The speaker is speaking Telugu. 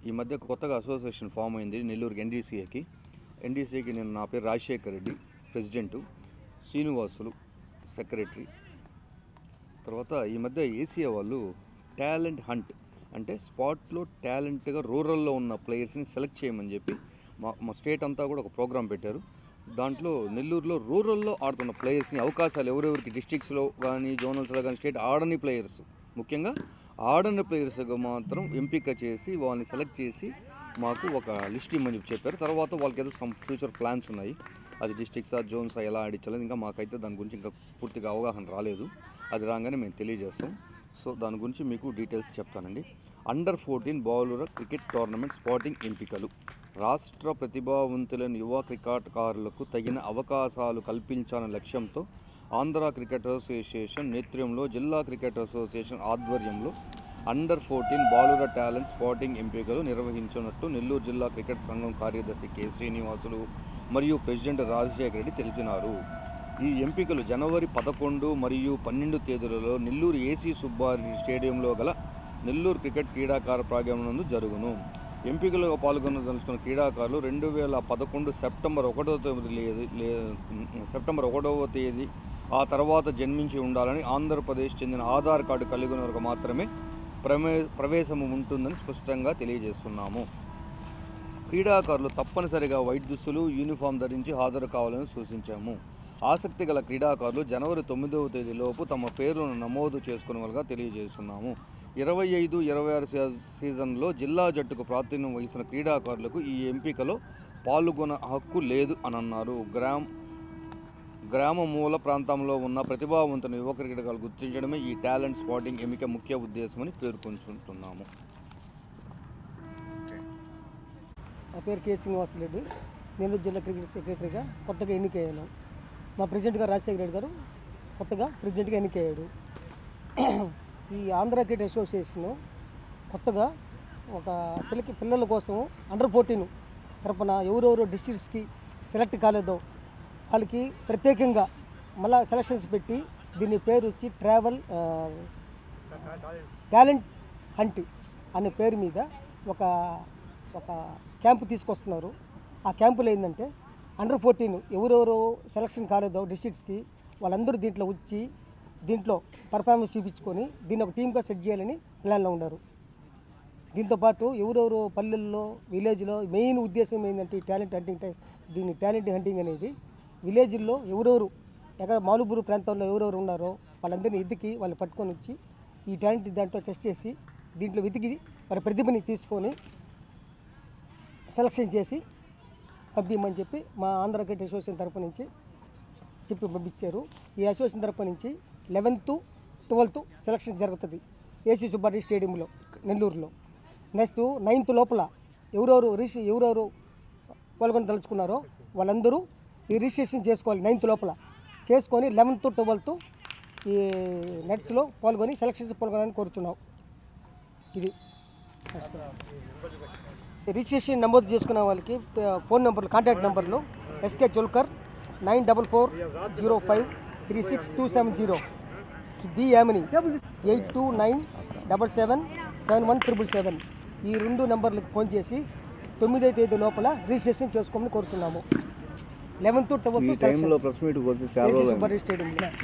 ఈ మధ్య కొత్తగా అసోసియేషన్ ఫామ్ అయింది నెల్లూరుకి ఎన్డీసీకి నేను నా పేరు రాజశేఖర్ రెడ్డి ప్రెసిడెంటు, శ్రీనివాసులు సెక్రటరీ. తర్వాత ఈ మధ్య ఏసీఏ వాళ్ళు టాలెంట్ హంట్ అంటే స్పాట్లో టాలెంట్గా రూరల్లో ఉన్న ప్లేయర్స్ని సెలెక్ట్ చేయమని చెప్పి మా స్టేట్ అంతా కూడా ఒక ప్రోగ్రాం పెట్టారు. దాంట్లో నెల్లూరులో రూరల్లో ఆడుతున్న ప్లేయర్స్ని అవకాశాలు ఎవరెవరికి డిస్ట్రిక్ట్స్లో కానీ జోనల్స్లో కానీ స్టేట్ ఆడని ప్లేయర్స్, ముఖ్యంగా ఆడని ప్లేయర్స్గా మాత్రం ఎంపిక చేసి వాళ్ళని సెలెక్ట్ చేసి మాకు ఒక లిస్ట్ ఇమ్మని చెప్పారు. తర్వాత వాళ్ళకి ఏదో సమ్ ఫ్యూచర్ ప్లాన్స్ ఉన్నాయి, అది డిస్ట్రిక్ట్సా జోన్సా ఎలా ఆడించాలి ఇంకా మాకైతే దాని గురించి ఇంకా పూర్తిగా అవగాహన రాలేదు. అది రాగానే మేము తెలియజేస్తాం. సో దాని గురించి మీకు డీటెయిల్స్ చెప్తానండి. Under 14 bowler cricket tournament spotting ఎంపికలు. రాష్ట్ర ప్రతిభావంతులైన యువ క్రికెటర్లకు తగిన అవకాశాలు కల్పించాలనే లక్ష్యంతో ఆంధ్ర క్రికెట్ అసోసియేషన్ నేతృత్వంలో జిల్లా క్రికెట్ అసోసియేషన్ ఆధ్వర్యంలో అండర్ 14 బౌలర్ టాలెంట్ స్పాటింగ్ ఎంపికలు నిర్వహించినట్టు నెల్లూరు జిల్లా క్రికెట్ సంఘం కార్యదర్శి కె శ్రీనివాసులు మరియు ప్రెసిడెంట్ రాజశేఖర్ రెడ్డి తెలిపినారు. ఈ ఎంపికలు జనవరి 11 మరియు 12 తేదీలలో నెల్లూరు ఏసీ సుబ్బారెడ్డి స్టేడియంలో గల నెల్లూరు క్రికెట్ క్రీడాకార ప్రాంగణం జరుగును. ఎంపికలుగా పాల్గొనదలుచుకున్న క్రీడాకారులు 2011 సెప్టెంబర్ 1వ తేదీ ఆ తర్వాత జన్మించి ఉండాలని, ఆంధ్రప్రదేశ్ చెందిన ఆధార్ కార్డు కలిగిన వరకు మాత్రమే ప్రవేశము ఉంటుందని స్పష్టంగా తెలియజేస్తున్నాము. క్రీడాకారులు తప్పనిసరిగా వైట్ దుస్తులు యూనిఫామ్ ధరించి హాజరు కావాలని సూచించాము. ఆసక్తి గల క్రీడాకారులు జనవరి 9వ తేదీలోపు తమ పేర్లను నమోదు చేసుకునేవారుగా తెలియజేస్తున్నాము. 25-26 సీజన్లో జిల్లా జట్టుకు ప్రాతినిధ్యం వహించిన క్రీడాకారులకు ఈ ఎంపికలో పాల్గొన హక్కు లేదు అని అన్నారు. గ్రామ మూల ప్రాంతంలో ఉన్న ప్రతిభావంతుల యువ క్రికెటర్లు గుర్తించడమే ఈ టాలెంట్ స్పాటింగ్ ఎంపిక ముఖ్య ఉద్దేశమని పేర్కొంటున్నాము. నా పేరు కె శ్రీనివాసరెడ్డి, నెల్లూరు జిల్లా క్రికెట్ సెక్రటరీగా కొత్తగా ఎన్నికయ్యాను. మా ప్రెసిడెంట్ గారు రాజశేఖర రెడ్డి గారు కొత్తగా ప్రెసిడెంట్గా ఎన్నికయ్యాడు. ఈ ఆంధ్ర క్రికెట్ అసోసియేషన్ కొత్తగా ఒక పిల్లల కోసం అండర్ 14 తరపున ఎవరెవరు డిస్ట్రిక్ట్స్కి సెలెక్ట్ కాలేదో వాళ్ళకి ప్రత్యేకంగా మళ్ళీ సెలక్షన్స్ పెట్టి దీని పేరు వచ్చి టాలెంట్ హంట్ అనే పేరు మీద ఒక క్యాంపు తీసుకొస్తున్నారు. ఆ క్యాంపులో ఏంటంటే అండర్ 14 ఎవరెవరు సెలక్షన్ కాలేదో డిస్ట్రిక్ట్స్కి వాళ్ళందరూ దీంట్లో వచ్చి దీంట్లో పర్ఫార్మెన్స్ చూపించుకొని దీన్ని ఒక టీమ్గా సెట్ చేయాలని ప్లాన్లో ఉన్నారు. దీంతోపాటు ఎవరెవరు పల్లెల్లో విలేజ్లో మెయిన్ ఉద్దేశం ఏంటంటే టాలెంట్ హంటింగ్ అనేది విలేజ్ల్లో ఎవరెవరు ఎక్కడ మాలుబూరు ప్రాంతంలో ఎవరెవరు ఉన్నారో వాళ్ళందరినీ ఎదికి వాళ్ళు పట్టుకొని వచ్చి ఈ టాలెంట్ దాంట్లో టెస్ట్ చేసి దీంట్లో వెతికి వాళ్ళ ప్రతిభని తీసుకొని సెలక్షన్ చేసి పంపించమని చెప్పి మా ఆంధ్ర క్రికెట్ అసోసియేషన్ తరపు నుంచి చెప్పి పంపించారు. ఈ అసోసియేషన్ తరపు నుంచి 11th, 12th సెలక్షన్ జరుగుతుంది ఏసీ సుబ్బారెడ్డి స్టేడియంలో నెల్లూరులో. నెక్స్ట్ 9th లోపల ఎవరెవరు పాల్గొని తలుచుకున్నారో వాళ్ళందరూ ఈ రిజిస్ట్రేషన్ చేసుకోవాలి. 9th లోపల చేసుకొని 11th, 12th ఈ నెట్స్లో పాల్గొని సెలక్షన్స్ పాల్గొనాలని కోరుతున్నాం. ఇది రిజిస్ట్రేషన్ నమోదు చేసుకున్న వాళ్ళకి ఫోన్ నెంబర్లు, కాంటాక్ట్ నెంబర్లు ఎస్కే జోల్కర్ 9440536270, బి యామిని 8297777177. ఈ 2 నెంబర్లకు ఫోన్ చేసి 9వ తేదీ లోపల రిజిస్ట్రేషన్ చేసుకోమని కోరుతున్నాము. 11th, 12th స్టేడియంలో